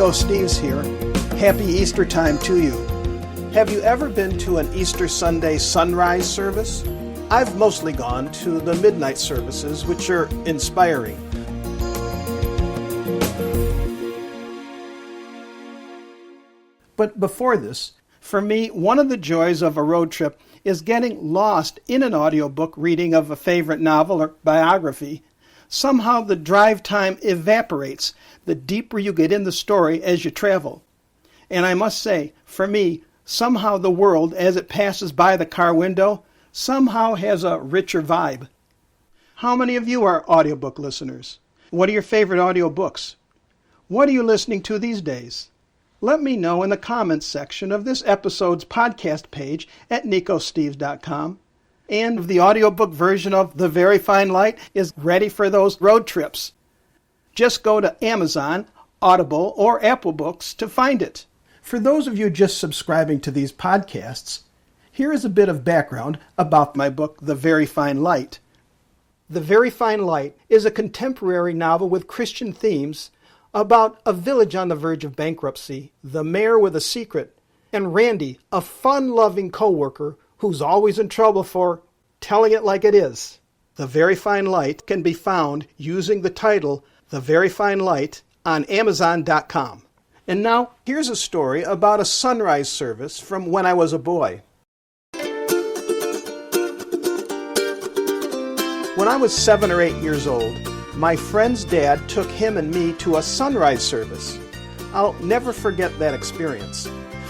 Nico Steves here. Happy Easter time to you. Have you ever been to an Easter Sunday sunrise service? I've mostly gone to the midnight services, which are inspiring. But before this, for me, one of the joys of a road trip is getting lost in an audiobook reading of a favorite novel or biography. Somehow the drive time evaporates the deeper you get in the story as you travel. And I must say, for me, somehow the world, as it passes by the car window, somehow has a richer vibe. How many of you are audiobook listeners? What are your favorite audiobooks? What are you listening to these days? Let me know in the comments section of this episode's podcast page at nicosteves.com. And the audiobook version of The Very Fine Light is ready for those road trips. Just go to Amazon, Audible, or Apple Books to find it. For those of you just subscribing to these podcasts, here is a bit of background about my book, The Very Fine Light. The Very Fine Light is a contemporary novel with Christian themes about a village on the verge of bankruptcy, the mayor with a secret, and Randy, a fun-loving co-worker who's always in trouble for telling it like it is. The Very Fine Light can be found using the title The Very Fine Light on Amazon.com. And now, here's a story about a sunrise service from when I was a boy. When I was 7 or 8 years old, my friend's dad took him and me to a sunrise service. I'll never forget that experience.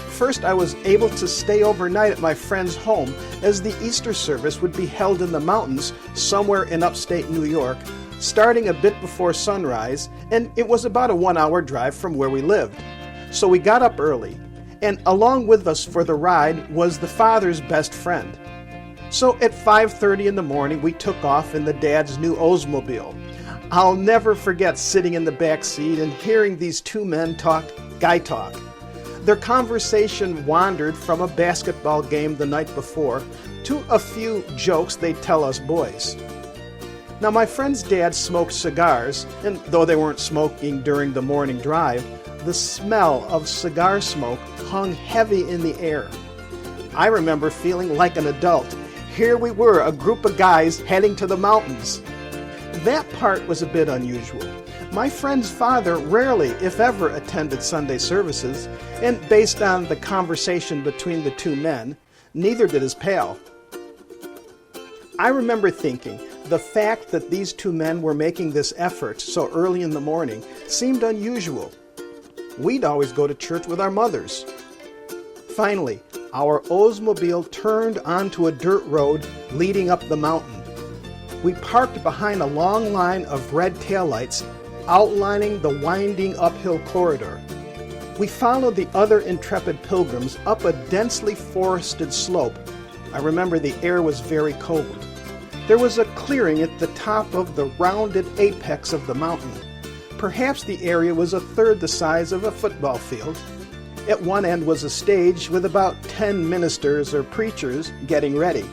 First, I was able to stay overnight at my friend's home as the Easter service would be held in the mountains somewhere in upstate New York, starting a bit before sunrise, and it was about a 1-hour drive from where we lived. So we got up early, and along with us for the ride was the father's best friend. So at 5:30 in the morning, we took off in the dad's new Oldsmobile. I'll never forget sitting in the back seat and hearing these two men talk guy talk. Their conversation wandered from a basketball game the night before to a few jokes they'd tell us boys. Now, my friend's dad smoked cigars, and though they weren't smoking during the morning drive, the smell of cigar smoke hung heavy in the air. I remember feeling like an adult. Here we were, a group of guys heading to the mountains. That part was a bit unusual. My friend's father rarely, if ever, attended Sunday services, and based on the conversation between the two men, neither did his pal. I remember thinking the fact that these two men were making this effort so early in the morning seemed unusual. We'd always go to church with our mothers. Finally, our Oldsmobile turned onto a dirt road leading up the mountain. We parked behind a long line of red taillights outlining the winding uphill corridor. We followed the other intrepid pilgrims up a densely forested slope. I remember the air was very cold. There was a clearing at the top of the rounded apex of the mountain. Perhaps the area was a third the size of a football field. At one end was a stage with about 10 ministers or preachers getting ready.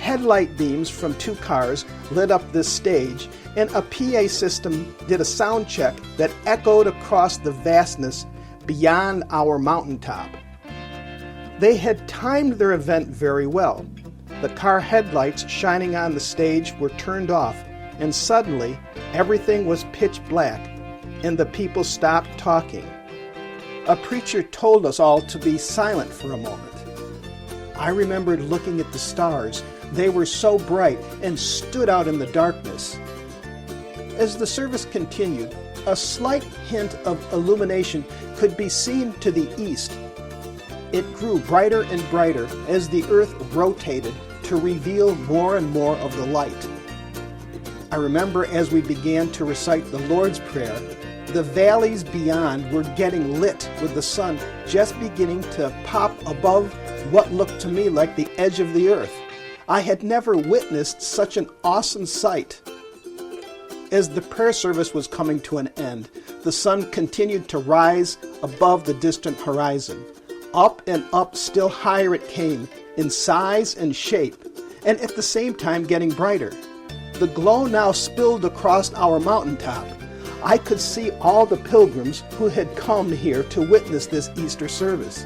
Headlight beams from 2 cars lit up this stage, and a PA system did a sound check that echoed across the vastness beyond our mountaintop. They had timed their event very well. The car headlights shining on the stage were turned off, and suddenly everything was pitch black, and the people stopped talking. A preacher told us all to be silent for a moment. I remembered looking at the stars. They were so bright and stood out in the darkness. As the service continued, a slight hint of illumination could be seen to the east. It grew brighter and brighter as the earth rotated to reveal more and more of the light. I remember as we began to recite the Lord's Prayer, the valleys beyond were getting lit with the sun just beginning to pop above what looked to me like the edge of the earth. I had never witnessed such an awesome sight. As the prayer service was coming to an end, the sun continued to rise above the distant horizon. Up and up, still higher it came, in size and shape, and at the same time getting brighter. The glow now spilled across our mountaintop. I could see all the pilgrims who had come here to witness this Easter service.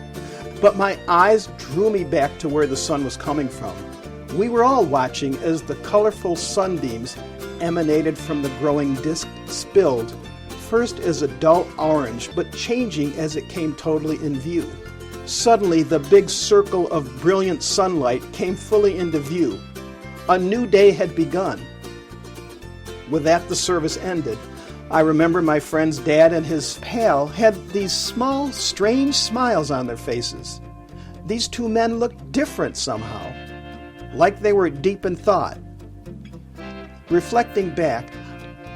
But my eyes drew me back to where the sun was coming from. We were all watching as the colorful sunbeams emanated from the growing disk spilled, first as a dull orange, but changing as it came totally in view. Suddenly, the big circle of brilliant sunlight came fully into view. A new day had begun. With that, the service ended. I remember my friend's dad and his pal had these small, strange smiles on their faces. These two men looked different somehow, like they were deep in thought. Reflecting back,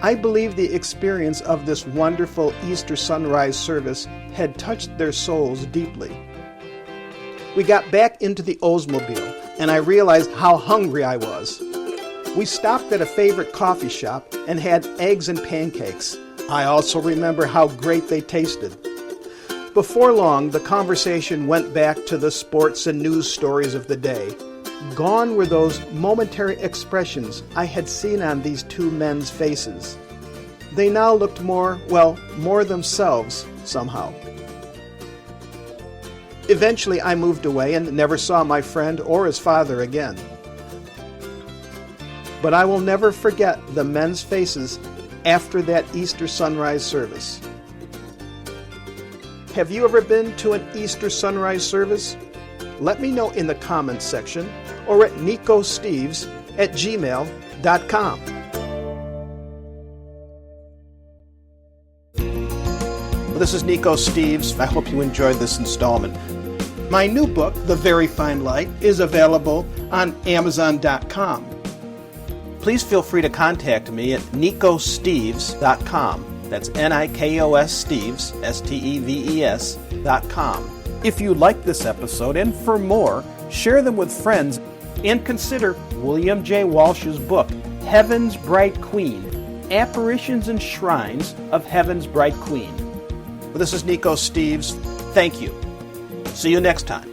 I believe the experience of this wonderful Easter sunrise service had touched their souls deeply. We got back into the Oldsmobile, and I realized how hungry I was. We stopped at a favorite coffee shop and had eggs and pancakes. I also remember how great they tasted. Before long, the conversation went back to the sports and news stories of the day. Gone were those momentary expressions I had seen on these two men's faces. They now looked more themselves somehow. Eventually, I moved away and never saw my friend or his father again. But I will never forget the men's faces after that Easter sunrise service. Have you ever been to an Easter sunrise service? Let me know in the comments section or at nicosteves@gmail.com. This is Nico Steves. I hope you enjoyed this installment. My new book, The Very Fine Light, is available on Amazon.com. Please feel free to contact me at nicosteves.com. That's Nikos Steves, Steves.com. If you like this episode, and for more, share them with friends, and consider William J. Walsh's book, Heaven's Bright Queen, Apparitions and Shrines of Heaven's Bright Queen. This is Nico Steves. Thank you. See you next time.